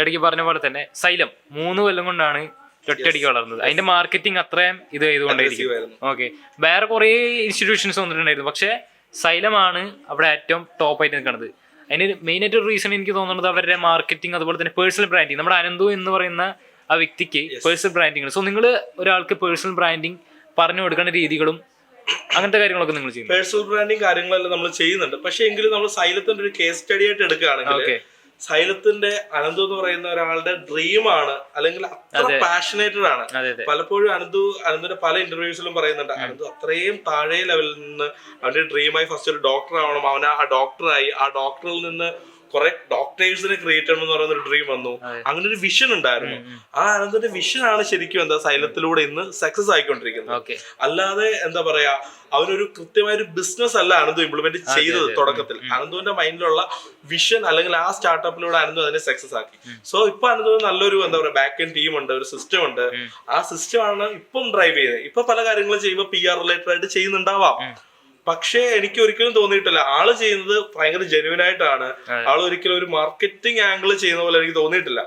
ഇടയ്ക്ക് പറഞ്ഞ പോലെ തന്നെ സൈലം 3 കൊല്ലം കൊണ്ടാണ് ഒറ്റയടിക്ക് വളർന്നത്. അതിന്റെ മാർക്കറ്റിംഗ് അത്രയും ഇത് ചെയ്തുകൊണ്ടായിരിക്കും. ഓക്കെ, വേറെ കുറെ ഇൻസ്റ്റിറ്റ്യൂഷൻസ് വന്നിട്ടുണ്ടായിരുന്നു, പക്ഷെ സൈലമാണ് അവിടെ ഏറ്റവും ടോപ്പായിട്ട് നിൽക്കുന്നത്. അതിന് മെയിനായിട്ട് ഒരു റീസൺ എനിക്ക് തോന്നുന്നത് അവരുടെ മാർക്കറ്റിംഗ്, അതുപോലെ തന്നെ പേഴ്സണൽ ബ്രാൻഡിങ്. നമ്മുടെ അനന്തു എന്ന് പറയുന്ന ആ വ്യക്തിക്ക് പേഴ്സണൽ ബ്രാൻഡിങ്. സോ നിങ്ങൾ ഒരാൾക്ക് പേഴ്സണൽ ബ്രാൻഡിങ് പറഞ്ഞു കൊടുക്കേണ്ട രീതികളും അങ്ങനത്തെ കാര്യങ്ങളൊക്കെ നിങ്ങൾ ചെയ്യും. പേഴ്സണൽ ബ്രാൻഡിങ് കാര്യങ്ങളെല്ലാം നമ്മൾ ചെയ്യുന്നുണ്ട്. പക്ഷെ എങ്കിലും നമ്മൾ സൈലത്തിന്റെ ഒരു കേസ് സ്റ്റഡി ആയിട്ട് എടുക്കുകയാണെങ്കിൽ സൈലത്തിന്റെ അനന്തു എന്ന് പറയുന്ന ഒരാളുടെ ഡ്രീമാണ്, അല്ലെങ്കിൽ അത്ര പാഷനേറ്റഡ് ആണ്. പലപ്പോഴും അനന്തുന്റെ പല ഇന്റർവ്യൂസിലും പറയുന്നുണ്ട്, അനന്തു അത്രയും താഴെ ലെവലിൽ നിന്ന് അവന്റെ ഡ്രീമായി ഫസ്റ്റ് ഒരു ഡോക്ടർ ആവണം, അവൻ ആ ഡോക്ടറായി, ആ ഡോക്ടറിൽ നിന്ന് കുറെ ഡോക്ടേഴ്സിനെ ക്രിയേറ്റ് ചെയ്യണം എന്ന് പറയുന്ന ഒരു ഡ്രീം വന്നു. അങ്ങനെ ഒരു വിഷൻ ഉണ്ടായിരുന്നു. ആ അനന്തിന്റെ വിഷനാണ് ശരിക്കും സൈലത്തിലൂടെ ഇന്ന് സക്സസ് ആയിക്കൊണ്ടിരിക്കുന്നത്. അല്ലാതെ എന്താ പറയാ, അവനൊരു കൃത്യമായ ഒരു ബിസിനസ് അല്ല അനന്തു ഇംപ്ലിമെന്റ് ചെയ്തത് തുടക്കത്തിൽ. അനന്തുവിന്റെ മൈൻഡിലുള്ള വിഷൻ അല്ലെങ്കിൽ ആ സ്റ്റാർട്ടപ്പിലൂടെ അനന്തു അതിനെ സക്സസ് ആക്കി. സോ ഇപ്പൊ അനന്തു നല്ലൊരു എന്താ പറയാ ബാക്ക് എൻഡ് ടീം ഉണ്ട്, ഒരു സിസ്റ്റം ഉണ്ട്. ആ സിസ്റ്റം ആണ് ഇപ്പം ഡ്രൈവ് ചെയ്യുന്നത്. ഇപ്പൊ പല കാര്യങ്ങളും ചെയ്യുമ്പോൾ PR റിലേറ്റഡ് ആയിട്ട് ചെയ്യുന്നുണ്ടാവാം. പക്ഷേ എനിക്ക് ഒരിക്കലും തോന്നിയിട്ടില്ല ആള് ചെയ്യുന്നത് ഭയങ്കര ജെന്യുവൻ ആയിട്ടാണ്. ആൾ ഒരിക്കലും ഒരു മാർക്കറ്റിംഗ് ആംഗിൾ ചെയ്യുന്ന പോലെ എനിക്ക് തോന്നിയിട്ടില്ല.